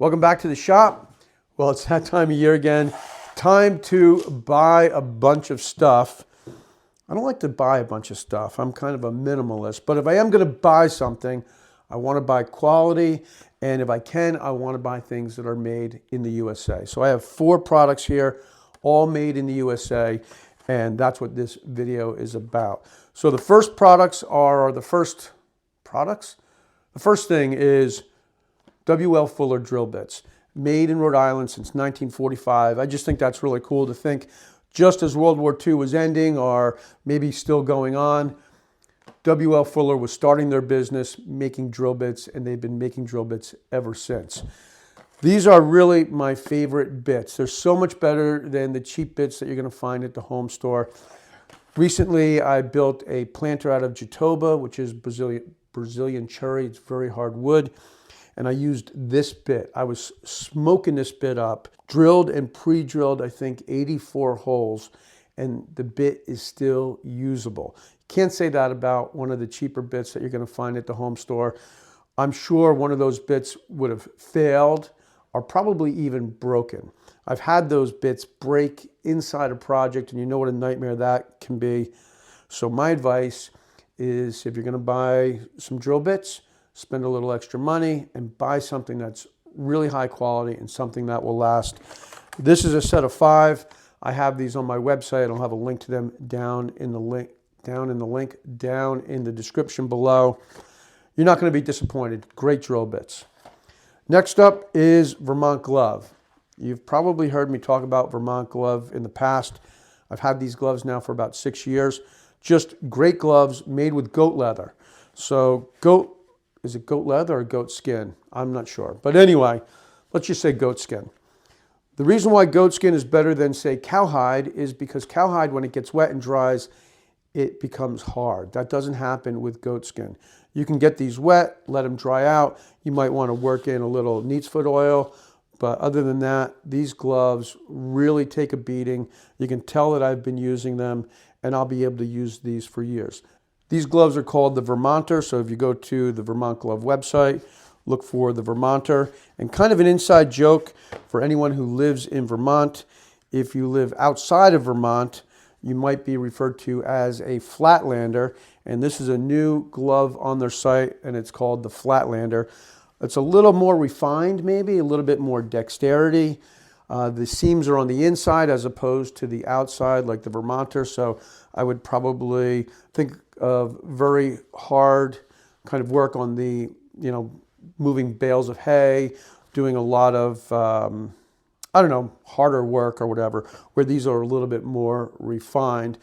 Welcome back to the shop. Well, it's that time of year again. Time to buy a bunch of stuff. I don't like to buy a bunch of stuff. I'm kind of a minimalist, but if I am going to buy something, I want to buy quality, and if I can, I want to buy things that are made in the USA. So I have 4 products here, all made in the USA, and that's what this video is about. So the first products are the first thing is W.L. Fuller drill bits, made in Rhode Island since 1945. I just think that's really cool to think, just as World War II was ending or maybe still going on, W.L. Fuller was starting their business making drill bits, and they've been making drill bits ever since. These are really my favorite bits. They're so much better than the cheap bits that you're going to find at the home store. Recently, I built a planter out of Jatoba, which is Brazilian cherry. It's very hard wood. And I used this bit. I was smoking this bit up, drilled and pre-drilled, I think, 84 holes, and the bit is still usable. Can't say that about one of the cheaper bits that you're going to find at the home store. I'm sure one of those bits would have failed or probably even broken. I've had those bits break inside a project, and you know what a nightmare that can be. So my advice is, if you're going to buy some drill bits, spend a little extra money and buy something that's really high quality and something that will last. This is a set of 5. I have these on my website. I'll have a link to them down in the description below. You're not going to be disappointed. Great drill bits. Next up is Vermont Glove. You've probably heard me talk about Vermont Glove in the past. I've had these gloves now for about 6 years. Just great gloves made with goat leather. So is it goat leather or goat skin? I'm not sure. But anyway, let's just say goat skin. The reason why goat skin is better than, say, cowhide is because cowhide, when it gets wet and dries, it becomes hard. That doesn't happen with goat skin. You can get these wet, let them dry out. You might want to work in a little neat's foot oil. But other than that, these gloves really take a beating. You can tell that I've been using them, and I'll be able to use these for years. These gloves are called the Vermonter, so if you go to the Vermont Glove website, look for the Vermonter. And kind of an inside joke for anyone who lives in Vermont, if you live outside of Vermont, you might be referred to as a Flatlander, and this is a new glove on their site, and it's called the Flatlander. It's a little more refined, maybe, a little bit more dexterity. The seams are on the inside as opposed to the outside like the Vermonter, so I would probably think of very hard kind of work on the, moving bales of hay, doing a lot of, harder work or whatever, where these are a little bit more refined.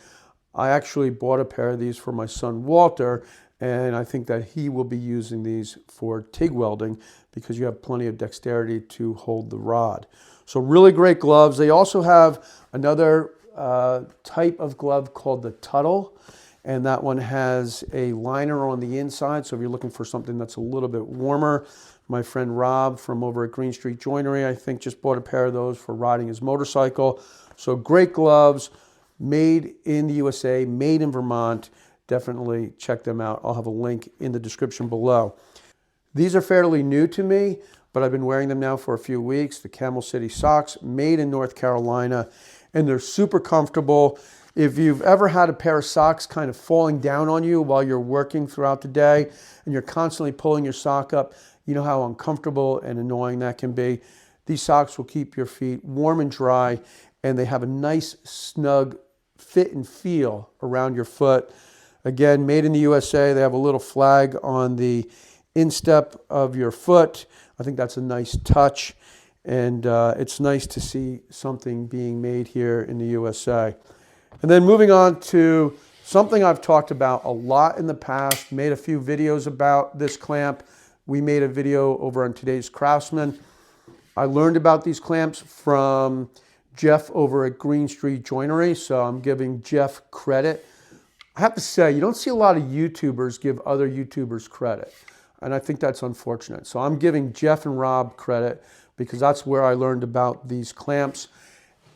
I actually bought a pair of these for my son Walter, and I think that he will be using these for TIG welding because you have plenty of dexterity to hold the rod. So really great gloves. They also have another type of glove called the Tuttle, and that one has a liner on the inside. So if you're looking for something that's a little bit warmer, my friend Rob from over at Green Street Joinery, I think, just bought a pair of those for riding his motorcycle. So great gloves, made in the USA, made in Vermont. Definitely check them out. I'll have a link in the description below. These are fairly new to me, but I've been wearing them now for a few weeks. The Camel City socks, made in North Carolina, and they're super comfortable. If you've ever had a pair of socks kind of falling down on you while you're working throughout the day and you're constantly pulling your sock up, you know how uncomfortable and annoying that can be. These socks will keep your feet warm and dry, and they have a nice, snug fit and feel around your foot. Again, made in the USA. They have a little flag on the instep of your foot. I think that's a nice touch, and it's nice to see something being made here in the USA. And then moving on to something I've talked about a lot in the past, made a few videos about this clamp. We made a video over on Today's Craftsman. I learned about these clamps from Jeff over at Green Street Joinery, so I'm giving Jeff credit. I have to say, you don't see a lot of YouTubers give other YouTubers credit, and I think that's unfortunate. So I'm giving Jeff and Rob credit because that's where I learned about these clamps.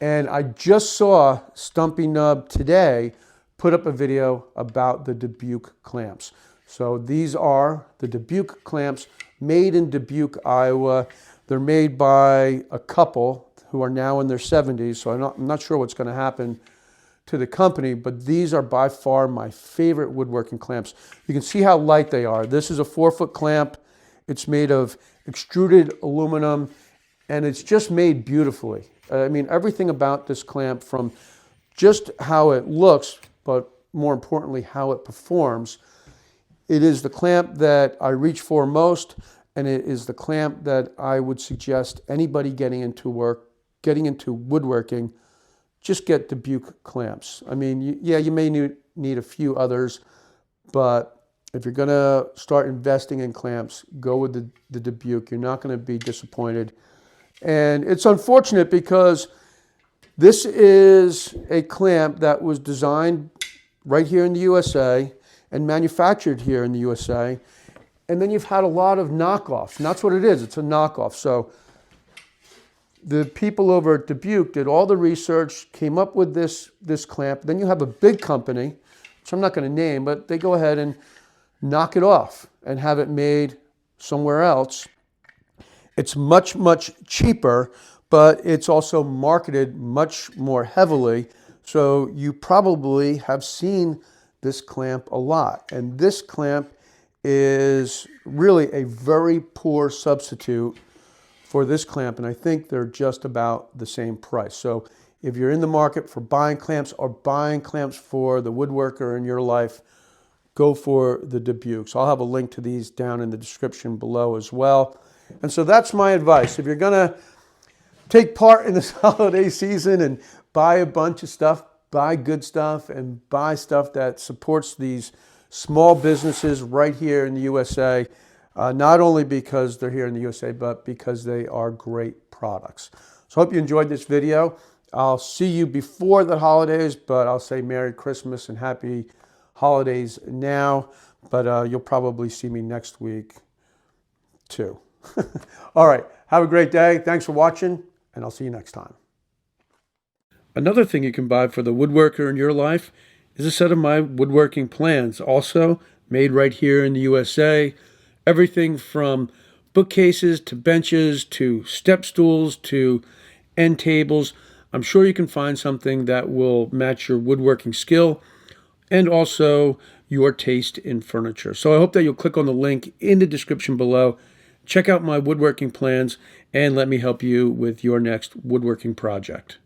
And I just saw Stumpy Nub today put up a video about the Dubuque clamps. So these are the Dubuque clamps, made in Dubuque, Iowa. They're made by a couple who are now in their 70s, so I'm not sure what's going to happen to the company, but these are by far my favorite woodworking clamps. You can see how light they are. This is a 4-foot clamp. It's made of extruded aluminum, and it's just made beautifully. I mean, everything about this clamp, from just how it looks, but more importantly, how it performs. It is the clamp that I reach for most, and it is the clamp that I would suggest anybody getting into woodworking, just get Dubuque clamps. I mean, yeah, you may need a few others, but if you're gonna start investing in clamps, go with the Dubuque. You're not gonna be disappointed. And it's unfortunate because this is a clamp that was designed right here in the USA and manufactured here in the USA. And then you've had a lot of knockoffs, and that's what it is. It's a knockoff. So the people over at Dubuque did all the research, came up with this clamp. Then you have a big company, which I'm not going to name, but they go ahead and knock it off and have it made somewhere else. It's much, much cheaper, but it's also marketed much more heavily. So you probably have seen this clamp a lot. And this clamp is really a very poor substitute for this clamp, and I think they're just about the same price. So if you're in the market for buying clamps or buying clamps for the woodworker in your life, go for the Dubuque. So I'll have a link to these down in the description below as well. And so that's my advice. If you're gonna take part in this holiday season and buy a bunch of stuff, buy good stuff, and buy stuff that supports these small businesses right here in the USA, not only because they're here in the USA, but because they are great products. So I hope you enjoyed this video. I'll see you before the holidays, but I'll say Merry Christmas and Happy Holidays now. But you'll probably see me next week too. All right, have a great day. Thanks for watching, and I'll see you next time. Another thing you can buy for the woodworker in your life is a set of my woodworking plans, also made right here in the USA. Everything from bookcases to benches to step stools to end tables. I'm sure you can find something that will match your woodworking skill and also your taste in furniture. So I hope that you'll click on the link in the description below. Check out my woodworking plans and let me help you with your next woodworking project.